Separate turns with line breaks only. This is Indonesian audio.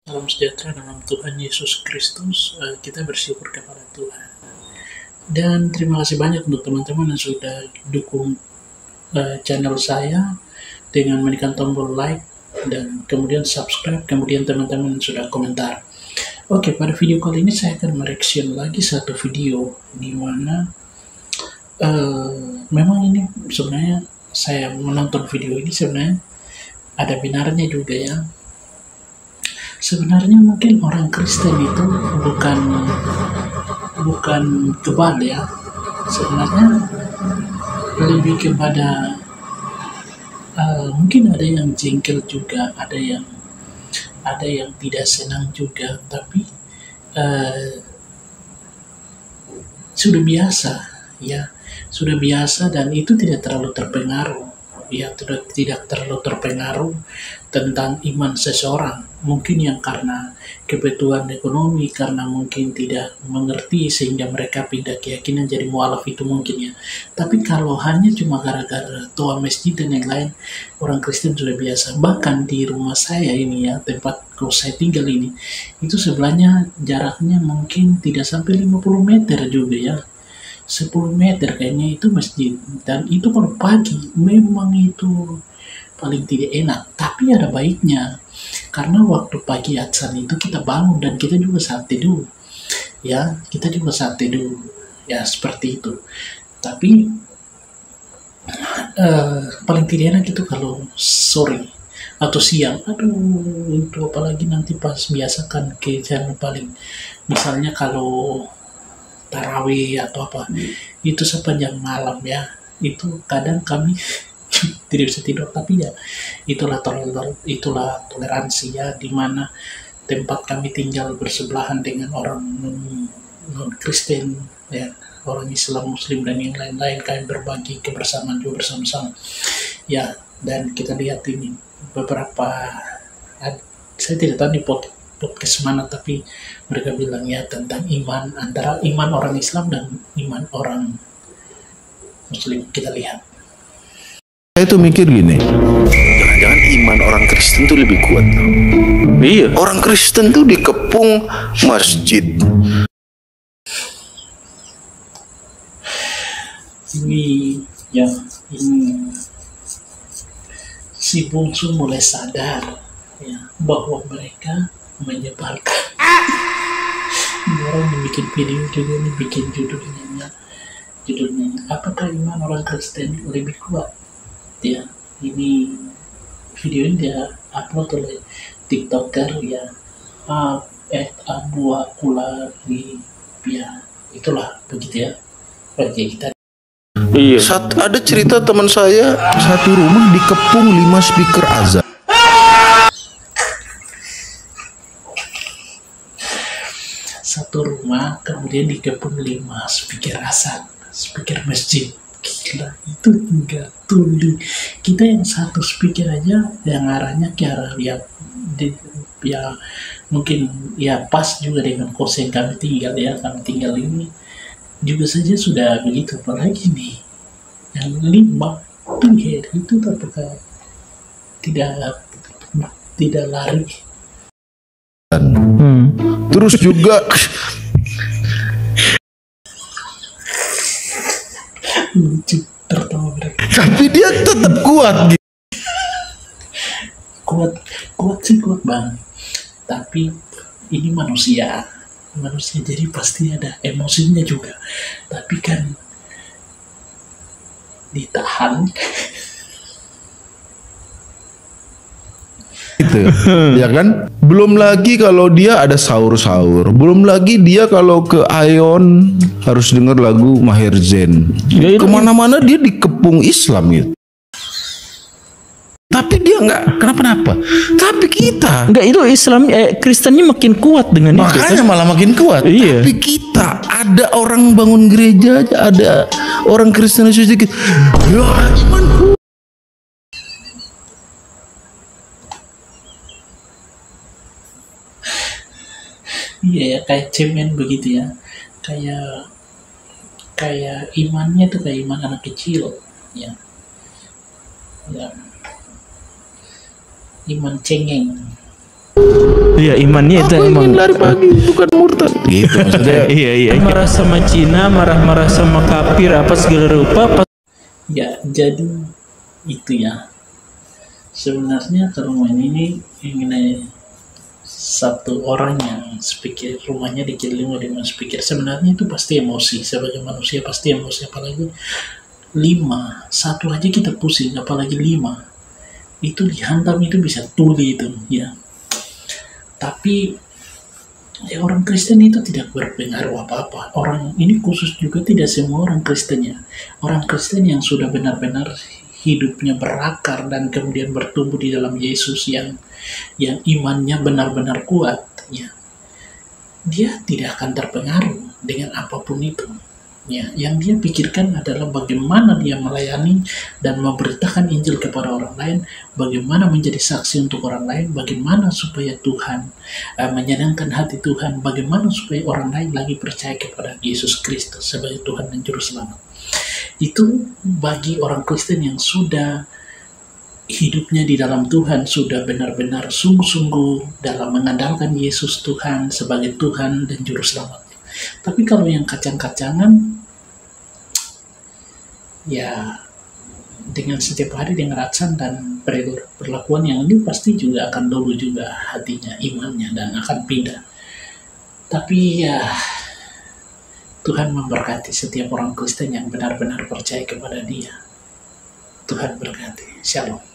Salam sejahtera dalam Tuhan Yesus Kristus. Kita bersyukur kepada Tuhan. Dan terima kasih banyak untuk teman-teman yang sudah dukung channel saya dengan menekan tombol like dan kemudian subscribe, kemudian teman-teman sudah komentar. Oke, pada video kali ini saya akan mereaction lagi satu video di mana memang ini sebenarnya saya menonton video ini sebenarnya ada benarnya juga ya. Sebenarnya mungkin orang Kristen itu bukan kebal ya. Sebenarnya lebih kepada mungkin ada yang jengkel juga, ada yang tidak senang juga, tapi sudah biasa ya, sudah biasa dan itu tidak terlalu terpengaruh ya, tidak terlalu terpengaruh tentang iman seseorang. Mungkin yang karena kebutuhan ekonomi, karena mungkin tidak mengerti sehingga mereka pindah keyakinan jadi mualaf, itu mungkin ya. Tapi kalau hanya cuma gara-gara tua masjid dan yang lain, orang Kristen sudah biasa. Bahkan di rumah saya ini ya, tempat kos saya tinggal ini, itu sebelahnya jaraknya mungkin tidak sampai 50 meter juga ya. 10 meter kayaknya itu masjid, dan itu kalau pagi memang itu paling tidak enak, tapi ada baiknya karena waktu pagi adzan itu kita bangun dan kita juga saat teduh ya, ya, seperti itu. Tapi paling tidak enak itu kalau sore atau siang, aduh itu apalagi nanti pas biasakan ke jam paling, misalnya kalau tarawih atau apa, itu sepanjang malam ya, itu kadang kami tidak bisa tidur. Tapi ya itulah toleransi ya, di mana tempat kami tinggal bersebelahan dengan orang non Kristen ya, orang Islam, Muslim dan yang lain-lain. Kami berbagi kebersamaan juga bersama-sama ya. Dan kita lihat ini beberapa, saya tidak tahu di podcast mana, tapi mereka bilang ya tentang iman, antara iman orang Islam dan iman orang Muslim. Kita lihat.
Saya tuh mikir gini,
jangan-jangan iman orang Kristen tuh lebih kuat.
iya,
Orang Kristen tuh dikepung masjid.
Ini si bungsu mulai sadar ya, bahwa mereka menyebalkan. Ini orang yang bikin video juga ini bikin judulnya apakah iman orang Kristen lebih kuat ya. Ini video ini dia upload oleh TikToker ya, Abu Akulari ya, itulah begitu ya. Oke, kita
iya.
Ada cerita teman saya,
Satu rumah dikepung 5 speaker azan.
satu rumah kemudian dikepung 5 speaker azan, speaker masjid. Gila, itu enggak tuli. Kita yang satu speaker aja yang arahnya ke arah ya, mungkin ya pas juga dengan kos yang kami tinggal ini juga saja sudah begitu, apalagi nih yang 5 tuh ya, itu apakah tidak lari.
Terus juga
Lucu, tertawa mereka.
tapi dia tetap kuat gitu.
kuat sih, kuat bang, tapi ini manusia jadi pasti ada emosinya juga, tapi kan ditahan.
Gitu. Ya kan? Belum lagi kalau dia ada sahur-sahur. Belum lagi dia kalau ke Ion harus denger lagu Maher Zain. Kemana-mana dia dikepung Islam gitu. Tapi dia nggak kenapa-napa. Tapi kita
Enggak, itu Islam Kristennya makin kuat dengan itu
makanya
kan?
malah makin kuat.
Iya.
Tapi kita ada orang bangun gereja aja, ada orang Kristen sedikit. Ya imanku.
Iya ya, kayak cemen begitu ya, kayak imannya tuh kayak iman anak kecil ya, iman cengeng.
Iya, imannya itu
Aku
emang
ingin lari pagi, bukan murtad. Gitu maksudnya.
iya. Marah sama Cina, marah-marah sama kafir apa segala rupa.
Ya, jadi itu ya. Sebenarnya ke rumah ini ingin satu orang yang speaker rumahnya dikelilingi oleh speaker, sebenarnya itu pasti emosi, sebagai manusia pasti emosi, apalagi 5, satu aja kita pusing, apalagi 5 itu dihantam itu bisa tuli itu ya. Tapi ya, orang Kristen itu tidak berpengaruh apa-apa. Orang ini khusus juga tidak semua orang Kristen ya. Orang Kristen yang sudah benar-benar hidupnya berakar dan kemudian bertumbuh di dalam Yesus, yang imannya benar-benar kuat ya. Dia tidak akan terpengaruh dengan apapun itu. Ya, yang dia pikirkan adalah bagaimana dia melayani dan memberitakan Injil kepada orang lain, bagaimana menjadi saksi untuk orang lain, bagaimana supaya Tuhan menyenangkan hati Tuhan, bagaimana supaya orang lain lagi percaya kepada Yesus Kristus sebagai Tuhan dan Juru Selamat. Itu bagi orang Kristen yang sudah hidupnya di dalam Tuhan, sudah benar-benar sungguh-sungguh dalam mengandalkan Yesus Tuhan sebagai Tuhan dan Juru Selamat. Tapi kalau yang kacang-kacangan, ya dengan setiap hari dengan racun dan perlakuan yang ini pasti juga akan dulu juga hatinya, imannya, dan akan pindah. Tapi ya Tuhan memberkati setiap orang Kristen yang benar-benar percaya kepada Dia. Tuhan berkati. Shalom.